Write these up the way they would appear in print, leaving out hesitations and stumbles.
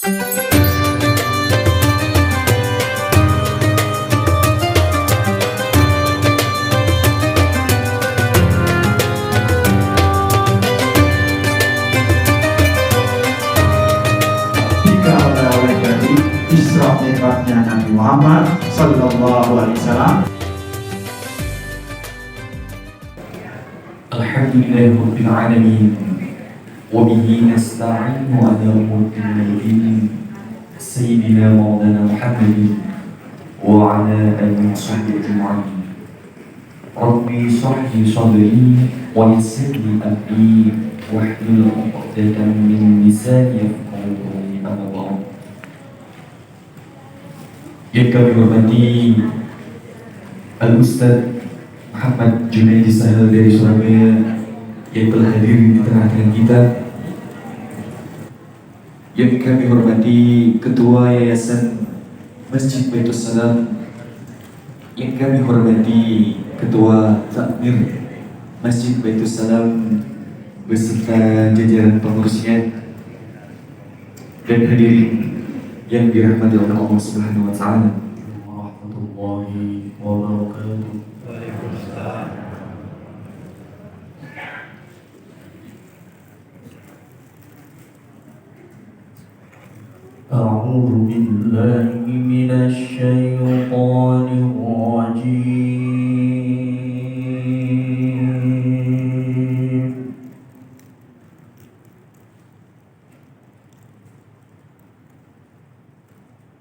Isra Mi'rajnya Nabi Muhammad Sallallahu Alaihi Wasallam. Alhamdulillahi Rabbil Alamin, wa bihi nasta'inu ala umuri din Sayyidina Maulana Muhammadin wa ala alihi wa sahbihi ajma'in. Rabbi shrah li sadri wa yassir li amri wahlul 'uqdatam min lisani yafqahu qawli. Amma ba'd. Yang kami hormati Al-Ustaz Muhammad Junaidi Sahal dari Surabaya yang telah hadir di tengah-tengah kita. Yang kami hormati Ketua Yayasan Masjid Baitul Salam. Yang kami hormati Ketua Takmir Masjid Baitul Salam beserta jajaran pengurusnya dan hadirin yang dirahmati oleh Allah Subhanahu wa taala. Warahmatullahi wabarakatuh. Waalaikumsalam. A'udzu billahi minasy syaithanir rajim.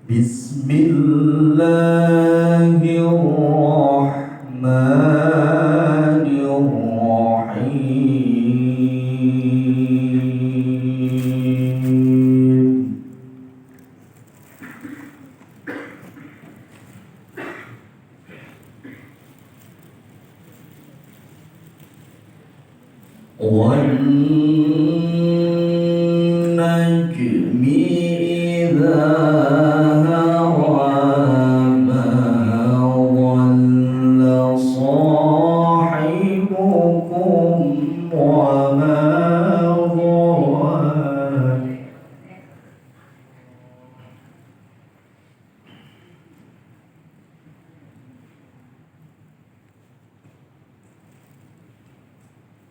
Bismillahirrahmanirrahim. وَالنَّجْمِ إِذَا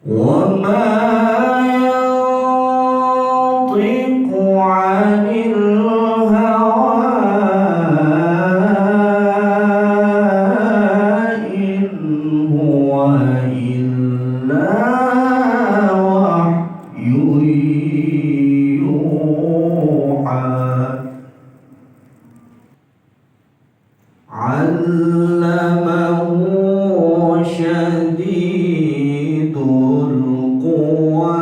وَمَا يَنطِقُ عَنِ الْهَوَىٰ إِنْ هُوَ إِلَّا وَحْيٌ يُوحَىٰ عَلَّمَهُ شَدِيدُ الْقُوَىٰ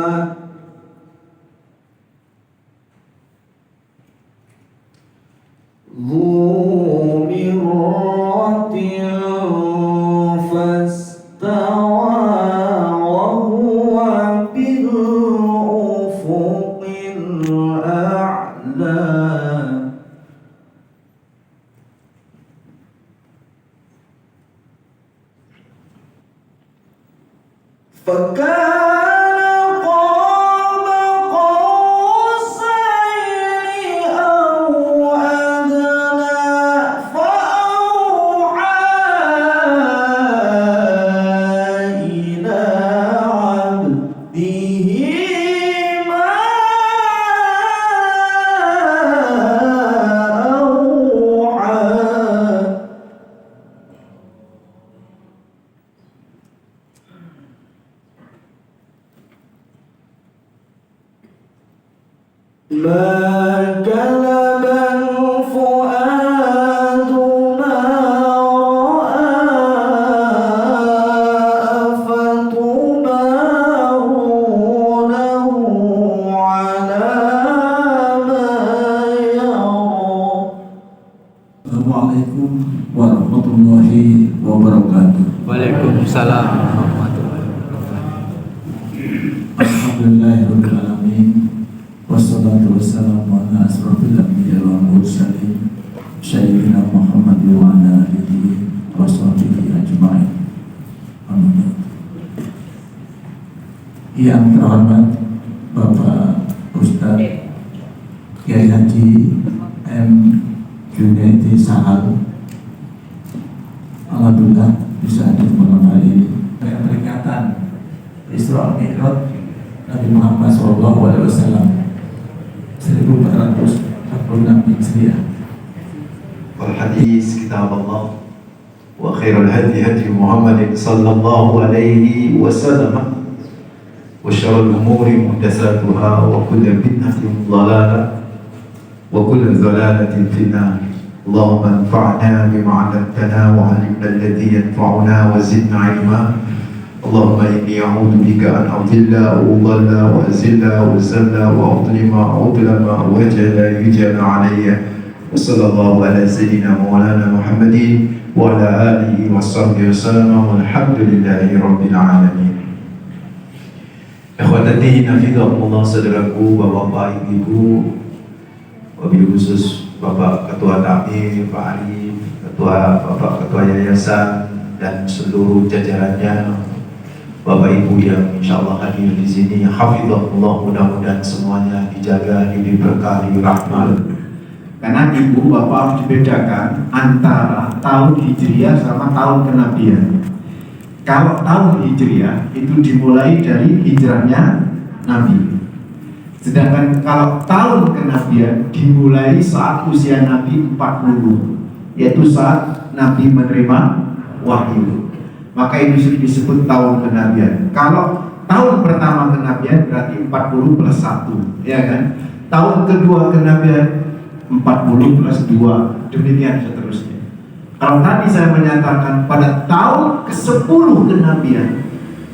ذُو مِرَّةٍ فَاسْتَوَىٰ وَهُوَ بِالْأُفُقِ الْأَعْلَىٰ فَكَانَ قَابَ قَوْسَيْنِ أَوْ أَدْنَىٰ فَأَوْحَىٰ إِلَىٰ عَبْدِهِ مَا أَوْحَىٰ مَا كَذَبَ الْفُؤَادُ مَا رَأَىٰ أَفَتُمَارُونَهُ عَلَىٰ مَا يَرَىٰ. Assalamualaikum warahmatullahi wabarakatuh. Waalaikumsalam warahmatullahi wabarakatuh. Alhamdulillahirabbil alamin. Wassalatu wassalamu ala asrofil anbiya wal mursalin Sayyidina Muhammad wa ala alihi wa sahbihi ajma'in. Amin. Yang terhormat Bapak Ustaz Kiai Haji M. Junaidi Sahal. Alhamdulillah bisa hadir malam hari ini. Peringatan Isra Mi'raj Nabi Muhammad SAW 1446 Hijriah. Wal hadis kitab Allah wa khairul hadi hadi Muhammad sallallahu alaihi wasallam wa syarrul umuri muhdatsatuha wa kullu bid'atin dhalalah wa kullu dhalalatin finnar. Allahumma anfa'na bima 'allamtana wa 'allimna alladhi yanfa'una wa zidna 'ilma. Allahumma inni a'udzu bika an adilla wa udalla wa azilla wa zalla wa udlima wa udlama wa jala yujala 'alayya. Wa sallallahu ala sayyidina maulana Muhammadin wa ala alihi wa sahbihi wasallam walhamdulillahi rabbil alamin. Ikhwatati hafizahumullah, saudaraku, bapak-bapak, ibu-ibu, wabil khusus Bapak Ketua Takmir, Pak Arif, Bapak Ketua Yayasan, dan seluruh jajarannya, Bapak Ibu yang insya Allah hadir di sini, hafizahullah, mudah-mudahan semuanya dijaga, diberi berkah, diberi rahmat. Karena ibu bapak harus dibedakan antara tahun Hijriah sama tahun kenabian. Kalau tahun Hijriah itu dimulai dari hijrahnya Nabi. Sedangkan kalau tahun kenabian dimulai saat usia Nabi 40, yaitu saat Nabi menerima wahyu. Maka itu disebut tahun kenabian. Kalau tahun pertama kenabian berarti 40 plus 1, ya kan? Tahun kedua kenabian 40 plus 2, demikian seterusnya. Kalau tadi saya menyatakan pada tahun ke-10 kenabian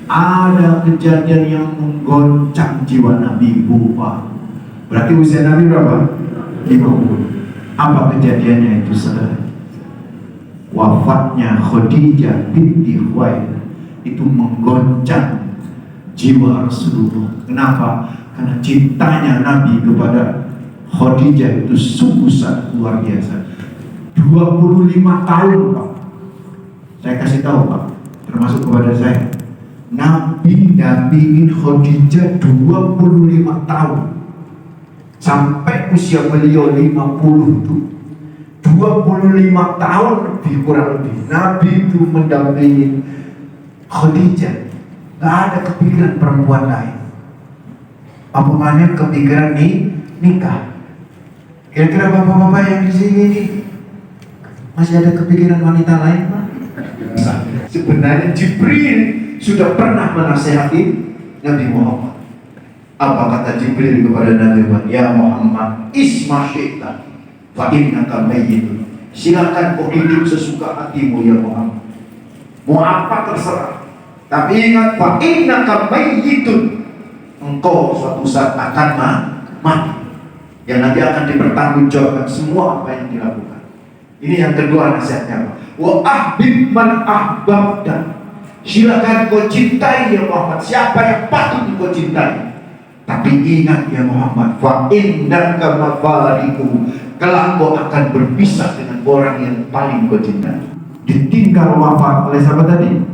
ada kejadian yang menggoncang jiwa Nabi, Pak. Berarti usia Nabi berapa? 50. Apa kejadiannya itu, saudara? Wafatnya Khadijah binti Khuwailid itu menggoncang jiwa Rasulullah. Kenapa? Karena cintanya Nabi kepada Khadijah itu sungguh sangat luar biasa. 25 tahun, Pak. Saya kasih tahu, Pak, termasuk kepada saya. Nabi dampingin Khadijah 25 tahun sampai usia beliau 50 itu 25 tahun lebih, kurang lebih Nabi itu mendampingin Khadijah. Gak ada kepikiran perempuan lain. Apa makanya kepikiran nikah? Kira-kira bapak-bapak yang di sini ini masih ada kepikiran wanita lain, Pak? Sebenarnya Jibril sudah pernah menasihati Nabi Muhammad. Apa kata Jibril kepada Nabi Muhammad? Ya Muhammad, isma syi'ta fa innaka mayyitun. Silakan kau hidup sesuka hatimu ya Muhammad. Mau apa terserah. Tapi ingat, fa innaka mayyitun. Engkau suatu saat akan mati. Yang nanti akan dipertanggungjawabkan semua apa yang dilakukan. Ini yang kedua nasihatnya. Wa ahbib man ahbabta. Silakan kau cintai ya Muhammad siapa yang patut kau cintai. Tapi ingat ya Muhammad, fa innaka mafariqu, kelak kau akan berpisah dengan orang yang paling kau cintai. Ditinggal wafat oleh siapa tadi?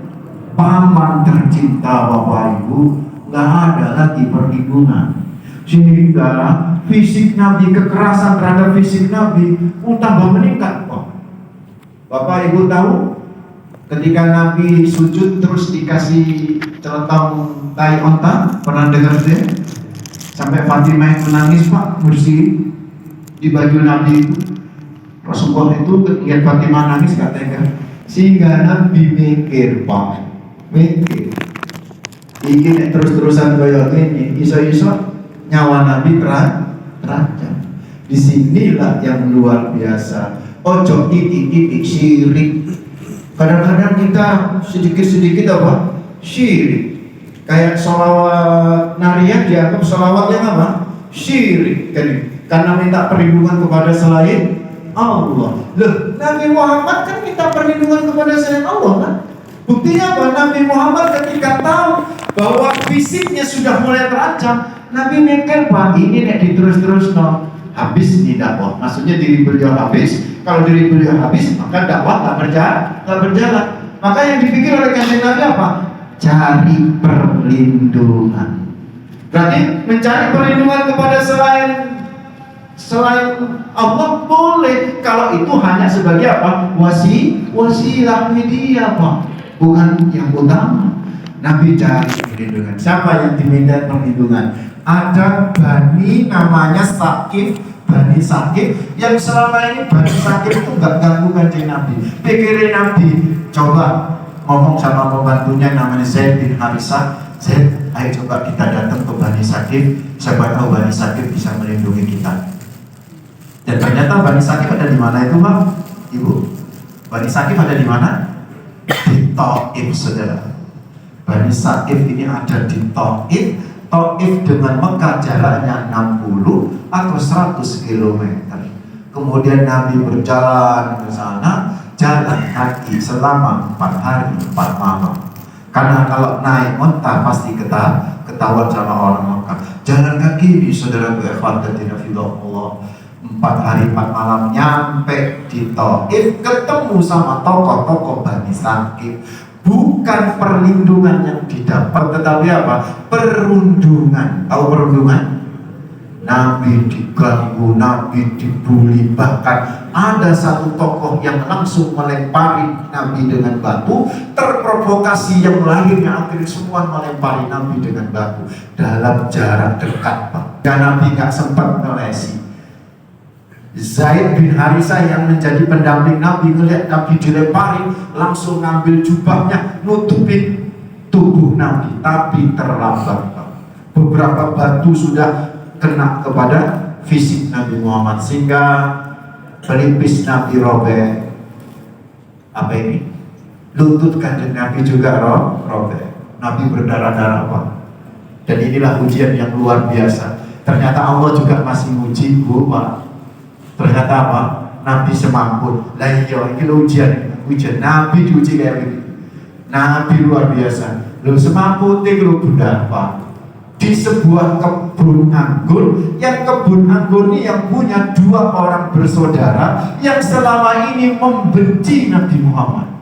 Paman tercinta, Bapak Ibu. Gak ada lagi perlindungan. Sehingga fisik Nabi, kekerasan terhadap fisik Nabi tambah meningkat, Pak. Bapak Ibu tahu ketika Nabi sujud terus dikasih celotong tai onta, pernah dengar saya? Sampai Fatimah yang menangis, Pak, bersih di baju Nabi itu. Rasulullah itu ketika Fatimah nangis gak tega. Sehingga Nabi mikir, Pak, mikir. Ini terus-terusan kayak ini, iso-iso nyawa Nabi terancam. Disinilah yang luar biasa. Ojo titik-titik syirik. Kadang-kadang kita sedikit-sedikit apa? Syirik. Kayak sholawat nariyah dianggap sholawat yang apa? Syirik. Karena minta perlindungan kepada selain Allah. Loh, Nabi Muhammad kan minta perlindungan kepada selain Allah kan? Buktinya apa? Nabi Muhammad ketika tahu bahwa fisiknya sudah mulai terancam, Nabi mikir, Pak, ini nek diterus-terus habis di dakwah. Maksudnya diri beliau habis. Kalau diri beliau habis, maka dakwah tak berjalan. Maka yang dipikir oleh kanjeng Nabi apa? Cari perlindungan. Berarti mencari perlindungan kepada selain selain Allah boleh, kalau itu hanya sebagai apa? Wasilah media Pak, bukan yang utama. Nabi cari perlindungan. Siapa yang diminta perlindungan? Ada Bani namanya Sakif, Bani Sakif, yang selama ini Bani Sakif itu gak ganggu kanjeng Nabi. Pikirin Nabi, coba ngomong sama pembantunya namanya Zaid bin Harisah, Zaid, ayo coba kita datang ke Bani Sakif, siapa tahu Bani Sakif bisa melindungi kita. Dan ternyata Bani Sakif ada di mana itu Pak? Ibu, Bani Sakif ada di mana? Di Taif, saudara. Bani Sakif ini ada di Taif. Taif dengan Mekah jaraknya 60 atau 100 km. Kemudian Nabi berjalan ke sana, jalan kaki selama 4 hari 4 malam. Karena kalau naik onta pasti ketahuan sama orang Mekah. Jalan kaki di saudara ikhwanatina fillah, 4 hari 4 malam nyampe di Taif, ketemu sama tokoh-tokoh Bani Sakif. Bukan perlindungan yang didapat, tetapi apa? Perundungan. Tahu perundungan? Nabi diganggu, Nabi dibully, bahkan ada satu tokoh yang langsung melempari Nabi dengan batu. Terprovokasi yang lainnya akhirnya semua melempari Nabi dengan batu dalam jarak dekat Pak. Dan Nabi gak sempat melesi. Zaid bin Harisah yang menjadi pendamping Nabi melihat Nabi dilempari, langsung ngambil jubahnya nutupin tubuh Nabi, tapi terlambat. Beberapa batu sudah kena kepada fisik Nabi Muhammad sehingga pelipis Nabi robek. Apa ini? Lutut kanjeng Nabi juga robek. Nabi berdarah-darah Pak. Dan inilah ujian yang luar biasa. Ternyata Allah juga masih uji Pak. Ternyata apa? Nabi semaput. Lah iya, ini ujian Nabi diuji kayak begini. Nabi luar biasa. Lo semaput itu benar Pak. Di sebuah kebun anggur, yang kebun anggur ini yang punya 2 orang bersaudara yang selama ini membenci Nabi Muhammad.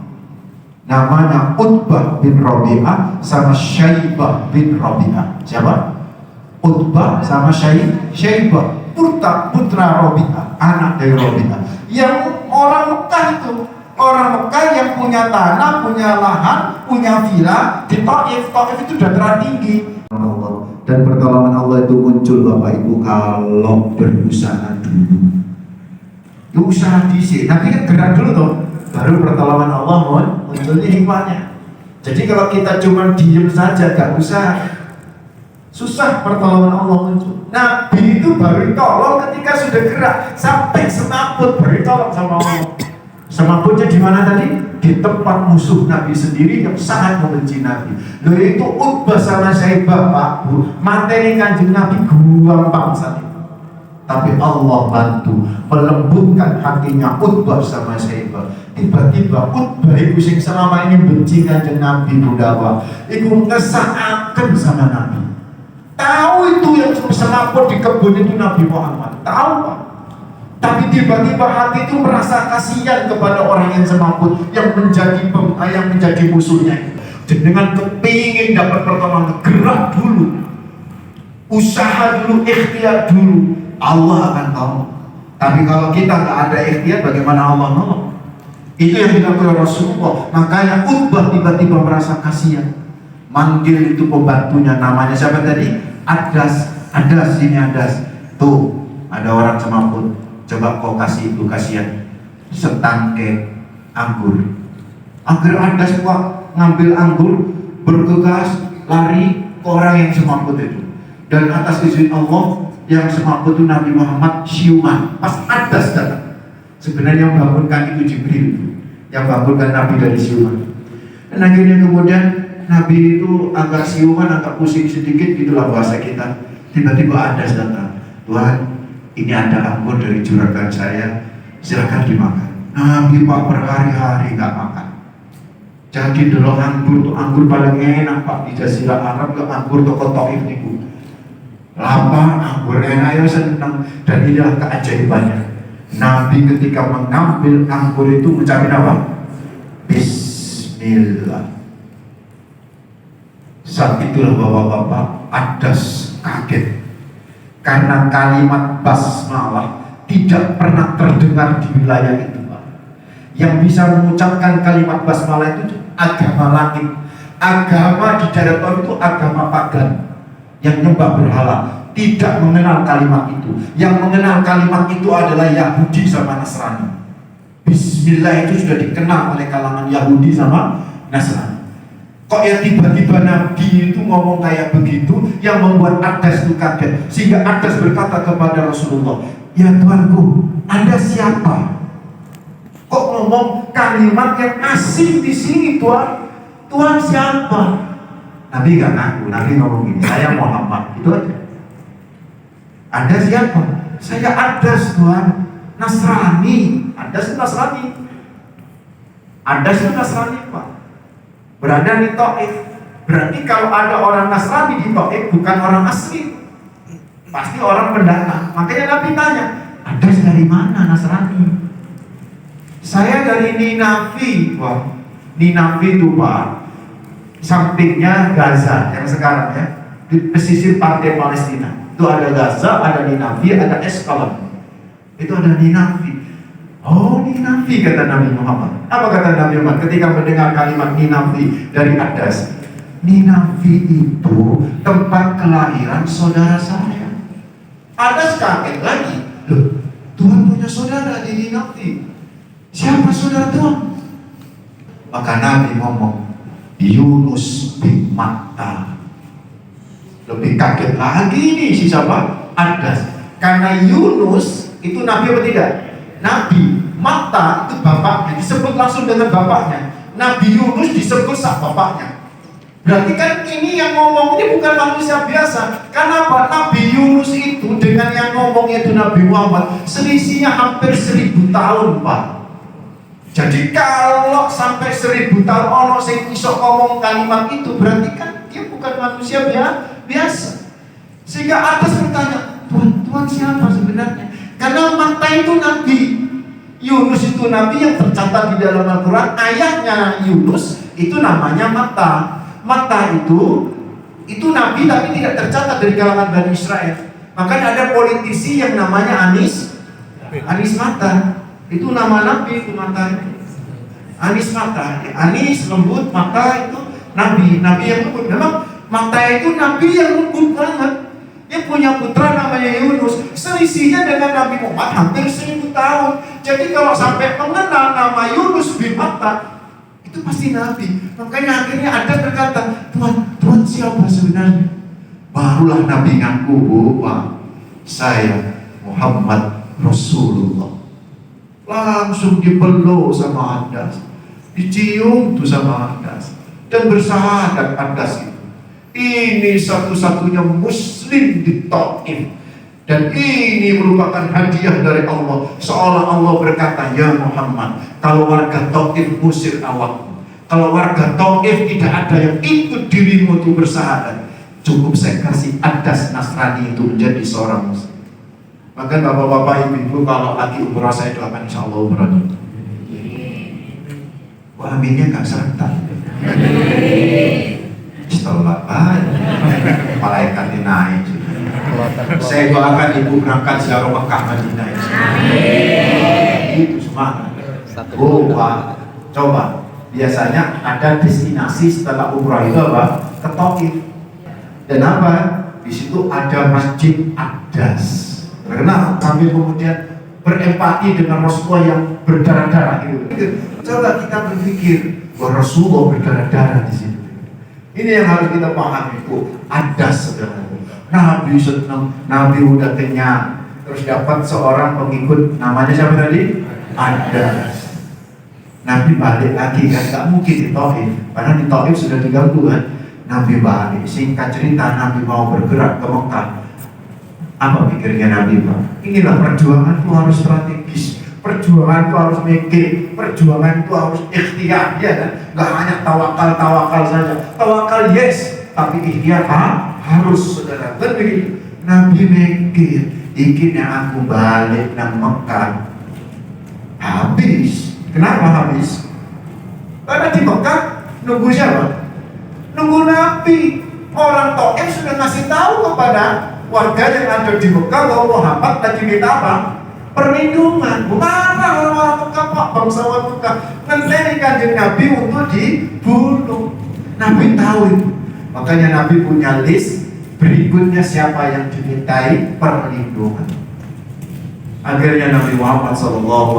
Namanya Utbah bin Rabi'ah sama Syaibah bin Rabi'ah. Siapa? Utbah sama Syaibah. Putra Rabi'ah, anak dari Rabi'ah, yang orang Mekah itu, orang Mekah yang punya tanah, punya lahan, punya villa di Taif. Taif itu dataran tinggi. Dan pertolongan Allah itu muncul Bapak Ibu kalau berusaha dulu. Usaha disi, nanti kan gerak dulu tuh, baru pertolongan Allah munculnya hikmahnya. Jadi kalau kita cuma diem saja, gak usah, susah pertolongan Allah muncul. Nabi itu baru ditolong ketika sudah gerak, sampai semaput baru ditolong sama Allah. Semaputnya di mana tadi? Di tempat musuh Nabi sendiri yang sangat membenci Nabi. Loh itu Utbah sama Syaibah Pak Bu, materi kanjeng Nabi gampang saat itu. Tapi Allah bantu melembutkan hatinya Utbah sama Syaibah. Tiba-tiba Utbah itu yang selama ini benci kanjeng Nabi Budawa, itu ngesakaken sama Nabi. Tahu itu yang semaput di kebun itu Nabi Muhammad, tahu Pak. Tapi tiba-tiba hati itu merasa kasihan kepada orang yang semaput, yang menjadi musuhnya. Dan dengan kepingin dapat pertolongan, gerak dulu, usaha dulu, ikhtiar dulu, Allah akan tahu. Tapi kalau kita nggak ada ikhtiar, bagaimana Allah nolong? Itu yang dilakukan Rasulullah. Makanya Utbah tiba-tiba merasa kasihan, manggil itu pembantunya, namanya siapa tadi? Adas ini Adas. Tuh ada orang semaput, coba kau kasih itu kasihan setangke anggur. Akhirnya Adas ngambil anggur, bergegas lari ke orang yang semaput itu. Dan atas izin Allah, yang semaput itu Nabi Muhammad siuman. Pas Adas datang, sebenarnya yang bangunkan itu Jibril, yang bangunkan Nabi dari siuman. Dan akhirnya kemudian Nabi itu agak siuman, agak pusing sedikit, itulah bahasa kita. Tiba-tiba Adas datang, Tuhan, ini ada anggur dari juragan saya, silakan dimakan. Nabi Pak berhari-hari nggak makan. Jadi dulu anggur paling enak Pak di Jazirah Arab, ke anggur toko Taif niku. Lapar, anggur enak ya senang. Dan inilah keajaibannya. Nabi ketika mengambil anggur itu mengucapkan apa? Bismillah. Saat itulah bapak-bapak Adas kaget. Karena kalimat basmalah tidak pernah terdengar di wilayah itu, Pak. Yang bisa mengucapkan kalimat basmalah itu agama langit. Agama di daerah Taif itu agama pagan yang nyembah berhala, tidak mengenal kalimat itu. Yang mengenal kalimat itu adalah Yahudi sama Nasrani. Bismillah itu sudah dikenal oleh kalangan Yahudi sama Nasrani. Kok ya tiba-tiba Nabi itu ngomong kayak begitu, yang membuat Adas itu kaget. Sehingga Adas berkata kepada Rasulullah, "Ya Tuanku, Anda siapa? Kok ngomong kalimat yang asing di sini, Tuan? Tuhan siapa?" Nabi gak ngaku, Nabi ngomong gini, "Saya Muhammad." Itu aja. "Anda siapa?" "Saya Adas, Tuhan." "Nasrani." "Adas itu Nasrani." "Adas itu Nasrani, Pak. Berada di Taif." Berarti kalau ada orang Nasrani di Taif bukan orang asli, pasti orang pendatang. Makanya Nabi tanya, "Adas dari mana Nasrani?" "Saya dari Ninawi." Wah, Ninawi itu, Pak, sampingnya Gaza yang sekarang ya, di pesisir pantai Palestina. Itu ada Gaza, ada Ninawi, ada Eskalon. Itu ada Ninawi. "Oh, Ninawi," kata Nabi Muhammad. Apa kata Nabi Muhammad ketika mendengar kalimat Ninawi dari Adas? "Ninawi itu tempat kelahiran saudara saya." Adas kaget lagi. "Loh, Tuhan punya saudara di Ninawi. Siapa saudara Tuhan?" Maka Nabi ngomong, "Yunus bin Matta." Lebih kaget lagi nih si siapa? Adas. Karena Yunus itu nabi apa tidak? Nabi. Matta itu bapaknya, disebut langsung dengan bapaknya. Nabi Yunus disebut sak bapaknya. Berarti kan ini yang ngomong ini bukan manusia biasa. Kenapa? Nabi Yunus itu dengan yang ngomong itu Nabi Muhammad selisihnya hampir 1000 tahun, Pak. Jadi kalau sampai 1000 tahun ono sing iso ngomong kalimat itu, berarti kan dia bukan manusia biasa. Sehingga Atas bertanya, Tuhan siapa sebenarnya? Karena Matta itu nabi, Yunus itu nabi yang tercatat di dalam Al-Quran. Ayahnya Yunus itu namanya Matta. Matta itu nabi tapi tidak tercatat dari kalangan Bani Israel. Makanya ada politisi yang namanya Anis Matta. Itu nama nabi itu Matta itu. Anis Matta. Anis lembut, Matta itu nabi yang lembut. Memang Matta itu nabi yang lembut banget. Dia punya putra namanya Yunus. Selisihnya dengan Nabi Muhammad hampir 1000 tahun. Jadi kalau sampai mengenal nama Yunus bin Matta, itu pasti nabi. Makanya akhirnya ada berkata, Tuhan siapa sebenarnya? Barulah Nabi ngaku, Pak, saya Muhammad Rasulullah. Langsung dipeluk sama Adas, dicium tuh sama Adas, dan bersahadat Adas itu. Ini satu-satunya muslim di Taif. Dan ini merupakan hadiah dari Allah. Seolah Allah berkata, "Ya Muhammad, kalau warga Taif musir awakmu, kalau warga Taif tidak ada yang ikut dirimu untuk bersahadat, cukup saya kasih Adas Nasrani itu menjadi seorang muslim." Maka bapak-bapak, ibu-ibu, kalau lagi umrah saya doakan insya Allah umrah. Wah, aminnya gak serentak. Setelah malaikat naik. Saya doakan ibu berangkat ziarah Mekah Madinah. Itu semangat. Pak, coba. Biasanya ada destinasi setelah umrah itu apa? Ke Taif. Dan apa? Di situ ada Masjid Adas. Karena kami kemudian berempati dengan Rasulullah yang berdarah-darah gitu. Coba kita berpikir bahwa Rasulullah berdarah-darah di situ. Ini yang harus kita pahami, Bu. Adas sebenarnya. Nabi senang, Nabi udah kenyang, terus dapat seorang pengikut namanya siapa tadi? Adas. Nabi balik lagi kan, gak mungkin di Taif, karena di Taif sudah diganggu kan. Nabi balik, singkat cerita Nabi mau bergerak ke Mekah. Apa pikirnya Nabi, Pak? Inilah perjuangan itu harus strategis. Perjuangan itu harus mikir, perjuangan itu harus ikhtiar, ya kan? Gak hanya tawakal saja. Tawakal yes, tapi ikhtiar harus, saudara. Tapi Nabi mikir, ikinnya aku balik nang Mekah habis. Kenapa habis? Karena di Mekah nunggu siapa? Nunggu Nabi. Orang Taif sudah ngasih tahu kepada warga yang ada di Mekah bahwa Muhammad lagi minta apa? Perlindungan. Marah orang-orang Mekah, Pak, bangsawan Mekah ngenteni Kanjeng Nabi untuk dibunuh. Nabi tahu itu. Makanya Nabi punya list berikutnya siapa yang dimintai perlindungan. Akhirnya Nabi Muhammad SAW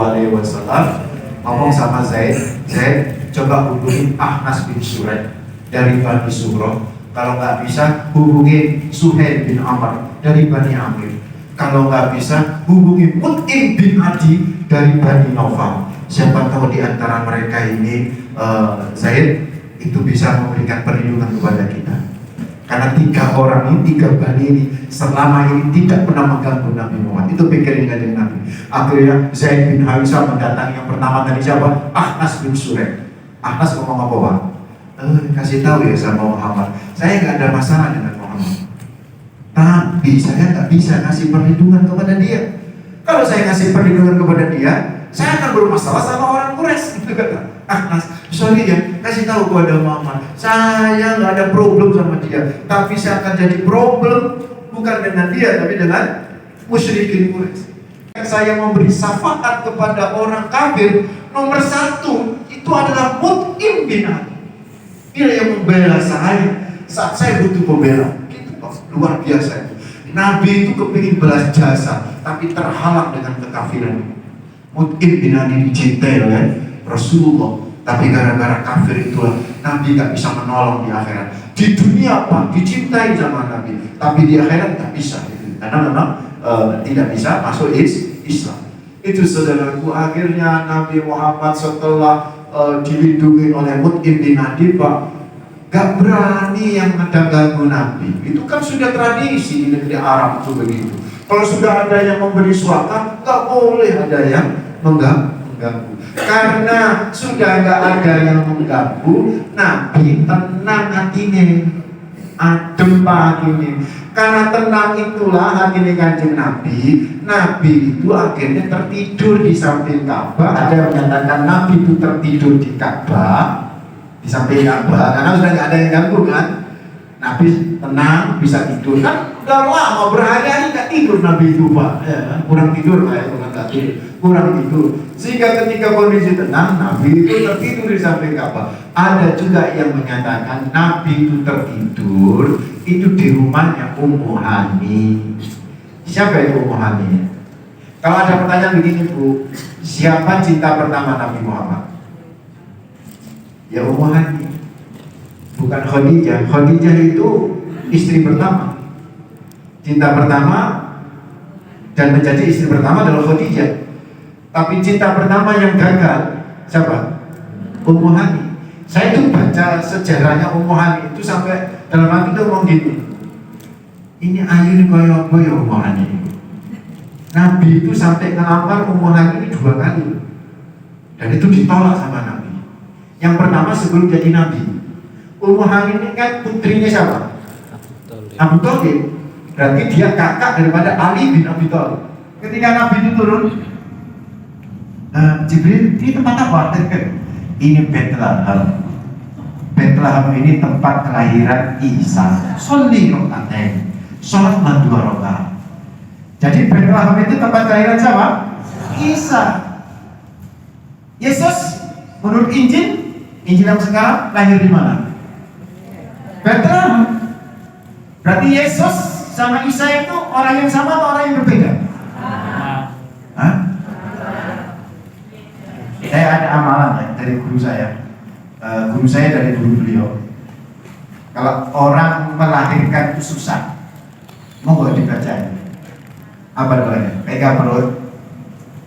ngomong sama Zaid, coba hubungi Ahnas bin Suraid dari Bani Suro. Kalau nggak bisa, hubungi Suhail bin Amr dari Bani Amir. Kalau nggak bisa, hubungi Mut'im bin Adi dari Bani Naufal. Siapa tahu di antara mereka ini Zaid itu bisa memberikan perlindungan kepada kita. Karena 3 orang ini, 3 bani ini selama ini tidak pernah mengganggu Nabi Muhammad. Itu pikiran dari Nabi. Akhirnya Zaid bin Harisah mendatangi yang pertama tadi siapa? Ahnas bin Suraid. Ahnas ngomong apa, Pak? Kasih tahu ya sama Muhammad, saya nggak ada masalah dengan Muhammad, tapi saya nggak bisa ngasih perlindungan kepada dia. Kalau saya ngasih perlindungan kepada dia, saya akan bermasalah sama orang Quraisy. Itu kata Ahnas. Sorry ya, kasih tahu kepada Muhammad, saya nggak ada problem sama dia, tapi saya akan jadi problem bukan dengan dia, tapi dengan musyrikin Quraisy. Saya memberi syafaat kepada orang kafir, nomor 1 itu adalah Mut'im bin Adi. Dia yang membela saya saat saya butuh pembela. Itu luar biasa itu. Nabi itu kepingin balas jasa, tapi terhalang dengan kekafiran. Mut'im bin Adi dicintai oleh Rasulullah, tapi gara-gara kafir itulah Nabi gak bisa menolong di akhirat. Di dunia apa? Dicintai sama Nabi, tapi di akhirat gak bisa gitu. Karena memang tidak bisa masuk Islam. Itu saudaraku, akhirnya Nabi Muhammad setelah dilindungi oleh Mut'im bin Adi, Pak, gak berani yang mengganggu Nabi. Itu kan sudah tradisi di negeri Arab itu begitu. Kalau sudah ada yang memberi suaka, gak boleh ada yang mengganggu. Karena sudah gak ada yang mengganggu, Nabi tenang hatinya, adem hatinya. Karena tenang itulah hatinya Kanjeng Nabi. Nabi itu akhirnya tertidur di samping Ka'bah. Ada yang menyatakan Nabi itu tertidur di Ka'bah, di samping Ka'bah, karena sudah nggak ada yang ganggu kan. Nabi tenang, bisa tidur. Kan udah lama berhari-hari nggak tidur Nabi itu, Pak. Ya, kurang tidur kayak orang nggak tidur, kurang tidur. Sehingga ketika kondisi tenang, Nabi itu tertidur di samping Ka'bah. Ada juga yang menyatakan Nabi itu tertidur itu di rumahnya Ummu Hani. Siapa itu Ummu Hani? Kalau ada pertanyaan begini, Bu, siapa cinta pertama Nabi Muhammad? Ya Ummu Hani, bukan Khadijah. Khadijah itu istri pertama. Cinta pertama dan menjadi istri pertama adalah Khadijah. Tapi cinta pertama yang gagal siapa? Ummu Hani. Saya itu baca sejarahnya Ummu Hani itu sampai dalam hati itu ngomong gini, ini ayu nih koyo apa ya Ummu Hani. Nabi itu sampai ngelamar Ummu Hani ini 2 kali, dan itu ditolak sama Nabi. Yang pertama sebelum jadi Nabi. Ummu Hani ini kan putrinya siapa? Abu Thalib. Berarti dia kakak daripada Ali bin Abi Thalib. Ketika Nabi itu turun, Jibril, ini tempat apa? Ini Bethlehem. Bethlehem ini tempat kelahiran Isa. Sholli rakatain, sholatlah 2 rakaat. Jadi Bethlehem itu tempat kelahiran siapa? Isa. Yesus menurut Injil yang sekarang lahir di mana? Bethlehem. Berarti Yesus sama Isa itu orang yang sama atau orang yang berbeda? Hah? Saya ada amalan ya dari guru saya. Guru saya dari guru beliau. Kalau orang melahirkan itu susah, mau gak dibaca? Apa namanya? Pegang perut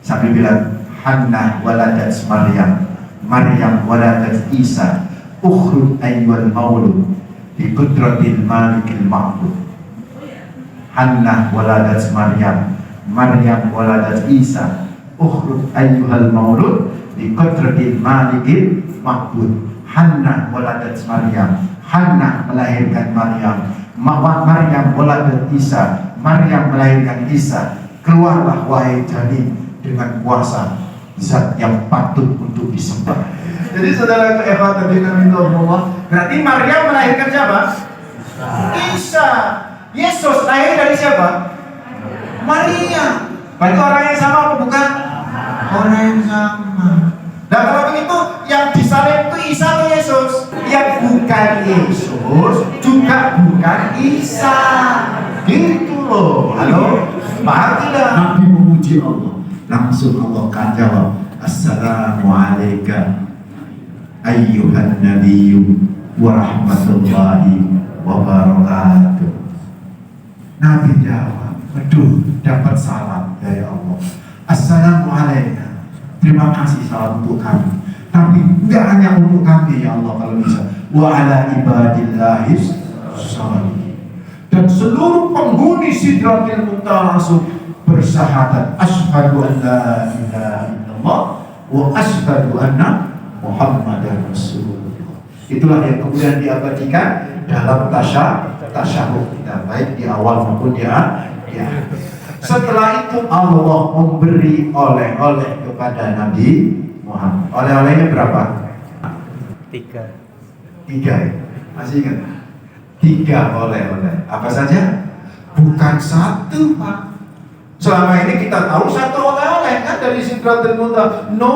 sambil bilang Hannah waladat Maryam, Maryam waladat Isa, ukhruj ayyuhal maulud bi qudratil malikil ma'bud. Hannah waladat Maryam, Maryam waladat Isa, ukhruj ayyuhal maulud bi qudratil malikil ma'bud. Hannah waladat Maryam, Hannah melahirkan Maryam, Maryam waladat Isa, Maryam melahirkan Isa. Keluarlah wahai janin dengan kuasa zat yang patut untuk disembah. Jadi saudara kekhawatiran Allah, berarti Maryam melahirkan siapa? Isa. Yesus lahir dari siapa? Maria. Berarti orang yang sama apa bukan? Orang yang sama. Nah kalau begitu yang disalib itu Isa atau Yesus? Yang bukan Yesus juga bukan Isa. Gitu loh. Halo? Paham tidak? Nabi memuji Allah. Langsung Allah kan jawab, Assalamualaikum ayyuhan nabiyyu wa rahmatullahi wa barakatuh. Nabi jawab, aduh, dapat salam dari Allah. Assalamualaikum. Terima kasih salam untuk kami. Tapi enggak hanya untuk kami ya Allah kalau bisa. Wa ala ibadillahis sholihin. Dan seluruh penghuni Sidratil Muntaha langsung bersyahadat asyhadu an la ilaha illallah wa asyhadu anna Muhammadar Rasulullah. Itulah yang kemudian diabadikan dalam tasyahud kita, baik di awal maupun di akhir. Setelah itu Allah memberi oleh-oleh kepada Nabi Muhammad. Oleh-olehnya berapa? 3 ya? Masih ingat? 3 oleh-oleh. Apa saja? Bukan 1, Pak. Selama ini kita tahu 1 oleh-oleh kan dari Sidratul Muntaha. No,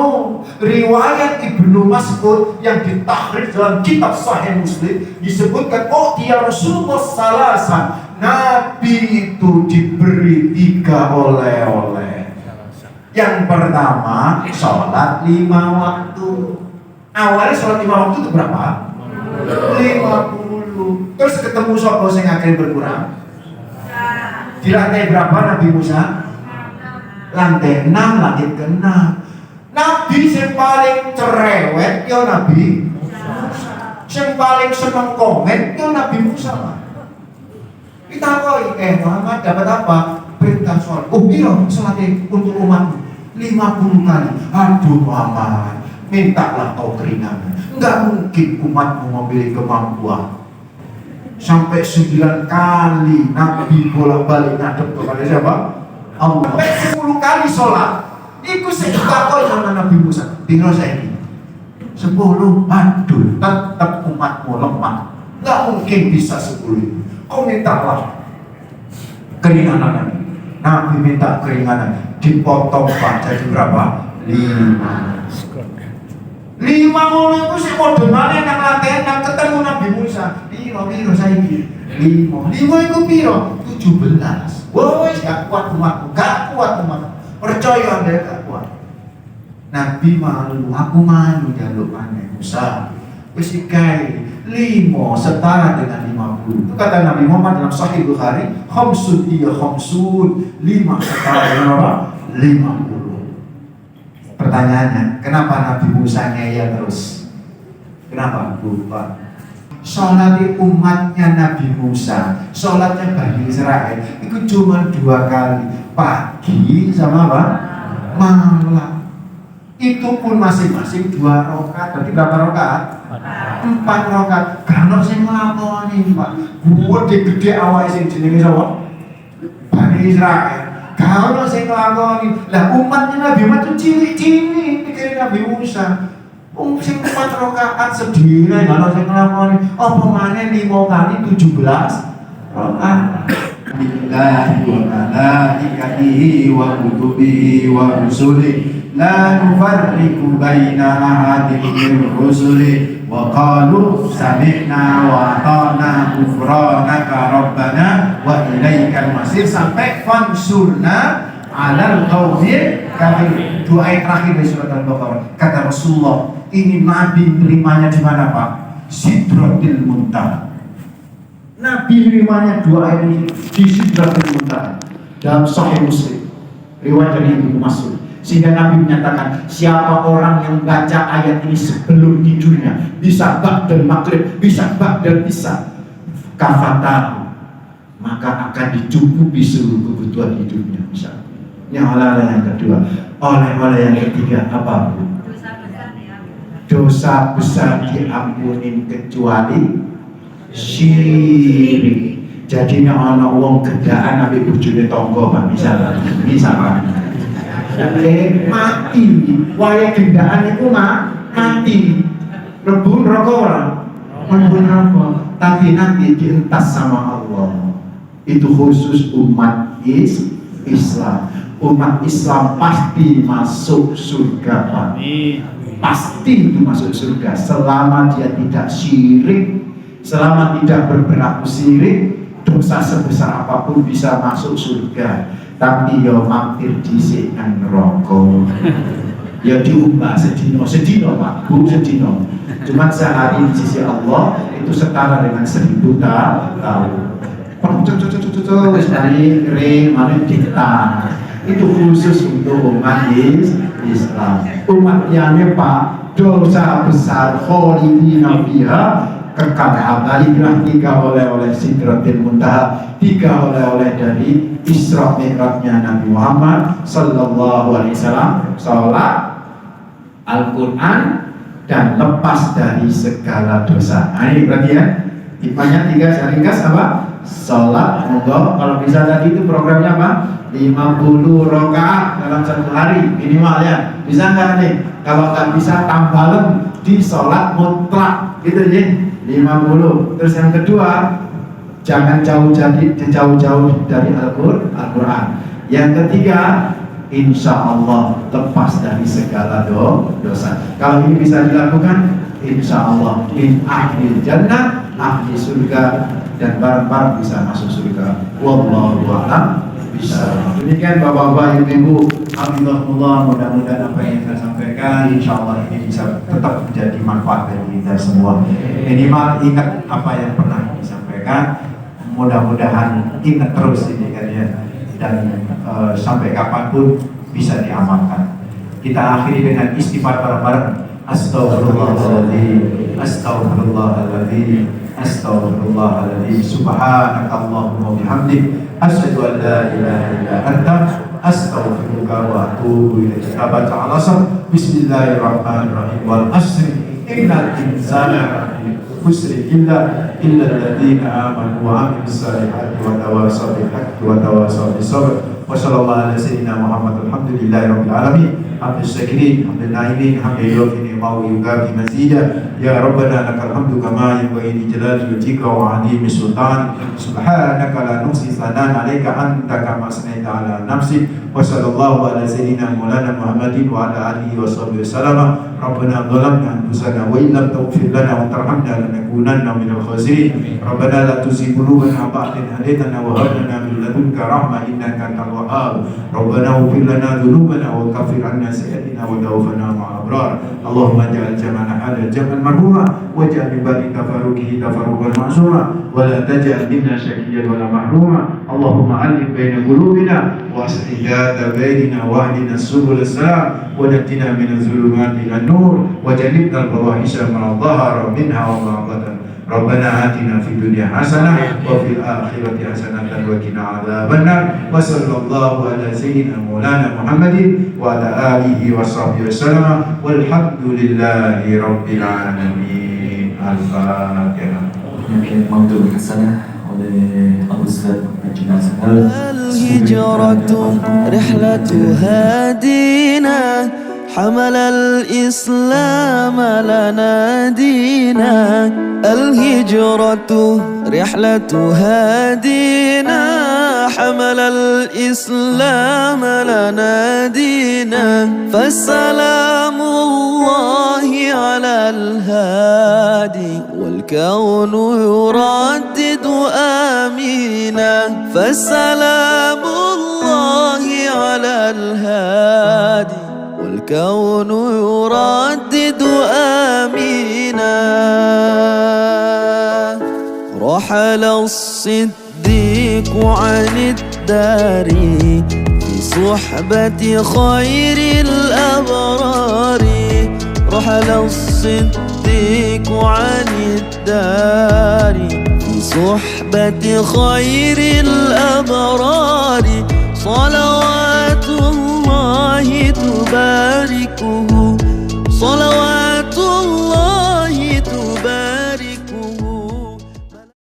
riwayat Ibnu Mas'ud yang ditahrij dalam kitab Sahih Muslim disebutkan, oh dia Rasulullah salasa. Nabi itu diberi 3 oleh-oleh. Yang pertama, sholat 5 waktu. Awalnya sholat 5 waktu itu berapa? 50. Terus ketemu sapa sing akhirnya berkurang? Di lantai berapa Nabi Musa? Lantai 6, langit ke-6. Nabi yang paling cerewet ya Nabi Musa. Yang paling seneng komen ya Nabi Musa. Kita kok Muhammad dapat apa? Perintah sholat. Oh iya, sholatnya untuk umatmu 50 kali. Aduh Muhammad, mintalah kau keringanan. Enggak mungkin umatmu memiliki kemampuan sampai 9 kali Nabi bolak-balik ngadep kepada siapa? Allah. Sampai 10 kali sholat. Iku sejuta kali sama Nabi Musa. Tinggal saya ini 10. Aduh, tetap umatmu lemah. Enggak mungkin bisa 10. Kau mintalah keringanan. Nabi minta keringanan. Dipotong Pak, jadi berapa? 5. 5 ngono iku sik padha maneh nang latihan nang ketemu Nabi Musa. Piro saiki? 5 iku piro? 17. Wes gak kuat umatku, gak kuat umatku. Percaya anda gak kuat. Nabi malu, aku malu jaluk maneh Musa. Wis ikae 5 setara dengan 50. Itu kata Nabi Muhammad dalam Sahih Bukhari, khamsun 5 setara dengan apa? 50. Pertanyaannya, kenapa Nabi Musa ngeyel terus? Kenapa? Lupa. Sholat umatnya Nabi Musa, sholatnya Bani Israel, itu cuma 2 kali, pagi sama apa? Malam. Itu pun masing-masing 2 rakaat. Berarti berapa rakaat? 4 rakaat. Karena saya ngelakoni Pak, gede-gede awal sing jenenge sapa? Bani Israel. Kalau saya ngelakoni, lah umatnya Nabi Muhammad itu cilik-cilik pikirin Nabi Musa. Sing 4 rakaat sedina kalau saya ngelakoni, apa maneh 5 kali 17 rakaat. Billahi wa malaikatihi wa kutubihi wa rusulihi la nufarriqu baina ahadin min rusuli wa qalu sami'na wa ata'na ghufranaka rabbana wa ilaikal masir sampai fansurna 'alal qaumil kafir. Doa yang terakhir dari surat Al-Baqarah. Kata Rasulullah, ini Nabi nerimanya di mana Pak? Sidratil Muntaha. Nabi nerimanya doa ini di Sidratil Muntaha dalam Sahih Muslim. Riwayat dari Ibnu Mas'ud. Sehingga Nabi menyatakan, siapa orang yang baca ayat ini sebelum tidurnya, bisa ba'dal maghrib, bisa ba'dal isya, kafatahu, maka akan dicukupi seluruh kebutuhan hidupnya. Misalnya. Yang oleh-oleh yang kedua. Oleh-oleh yang ketiga apa Bu? Dosa besar diampunin kecuali syirik. Jadi nek ana wong gendaan ambek bojone tangga Pak, misalnya mati, waya gendaan itu mati, mlebu neraka ora? Mlebu neraka, tapi nanti dientas sama Allah. Itu khusus umat Islam. Umat Islam pasti masuk surga, Pak. Pasti itu masuk surga selama dia tidak syirik, selama tidak berperilaku syirik. Dosa sebesar apapun bisa masuk surga, tapi yo mampir dhisik nang neraka. Ya diubah sedino Pak, Bu, sedino. Cuma sehari di sisi Allah itu setara dengan 1000 tahun. Sekali kering, mana dikta. Itu khusus untuk umat Islam. Umat yang Pak, dosa besar kholidina fiha, kekal abadilah, 3 oleh Sidratil Muntaha, 3 oleh dari Isra Mi'rajnya Nabi Muhammad sallallahu alaihi wasallam, salat, Al-Quran, dan lepas dari segala dosa. Nah, ini berarti ya, hikmahnya 3 ringkas apa? Salat, monggo. Kalau bisa tadi itu programnya apa? 50 rakaat dalam 1 hari minimal ya. Bisa nggak nih? Kalau nggak bisa tambalen di salat mutlak gitu ya. 50. Terus yang kedua, jangan jauh-jauh dari Al-Quran. Yang ketiga, insya Allah lepas dari segala dosa. Kalau ini bisa dilakukan, insya Allah min ahli jannah, ahli surga, dan barang-barang bisa masuk surga. Wallahu a'lam bishawab. Demikian bapak-bapak, ibu-ibu, alhamdulillah, mudah-mudahan apa yang saya sampaikan insya Allah ini bisa tetap menjadi manfaat bagi kita semua. Minimal ingat apa yang pernah disampaikan, mudah-mudahan ingat terus ini kan ya, dan sampai kapanpun bisa diamalkan. Kita akhiri dengan istighfar bareng-bareng. Astaghfirullahaladzim, astaghfirullahaladzim, astaghfirullahaladzim. Subhanakallahumma bihamdik, asyhadu an la ilaha illa anta, astaghfiruka wa atubu ilaik. Kita baca al-asr. Bismillahirrahmanirrahim. Wal asri innal insana khusri illa alladziina amanu wa amilus solihati wa tawasaw bil haqqi wa tawasaw bis sabr. Wa sallallahu ala sayyidina Muhammad. Alhamdulillahirabbil alamin. Hamdul syakirin, hamdul naimin, hamdul yawfini wa yugabi mazida. Ya Rabbana lakal hamdu kama yanbaghi li jalali wajhika wa 'azimi sultanik. Subhanaka la nuhsi thanan 'alaika anta kama asnaita 'ala nafsik. Wa sallallahu ala sayyidina Maulana Muhammadin wa ala alihi wa sahbihi wasallam. Rabbana dhalamna anfusana wa illam taghfir lana wa tarhamna lanakunanna minal khasirin. Rabbana la tuzigh qulubana ba'da idh hadaytana wa hab lana min ladunka rahmah innaka antal wahhab. Rabbana ighfir lana dhunubana wa kaffir 'anna sayyi'atina wa tawaffana ma'al abrar. Allahumma ja'al jam'ana hadha jam'an marhuma waj'al min ba'di tafarruqihi tafarruqan ma'suma wa la taj'al minna shaqiyyan wa la mahruma. Allahumma alif baina qulubina wa aslih dhata bainina wa ahdina subul salam wa najjina minaz zulumati ilan nur wa jannibna al-fawahisha ma dhahara minha wa ma batan. Rabbana atina fid dunya hasanah wa fil akhirati hasanatan wa qina adzabannar. Wa sallallahu ala sayyidina Maulana Muhammadin wa ala alihi wa sahbihi wasallam. Walhamdulillahi rabbil alamin. Al-Fatihah. Mungkin maudhu hasanah oleh Al-Ustaz Najmul Sahal. الهجرة رحلة هادينا حمل الإسلام لنا دينا. الهجرة رحلة هادينا حمل الإسلام لنا دينا. فالسلام الله على الهادي والكون يردد آمينا. فالسلام الله على الهادي والكون يردد آمينا. رحل الصديق عن الدار في صحبة خير الأبرار. رحل الصديق عن الدار في صحبة خير الأبرار. صلوات الله تباركه صلوات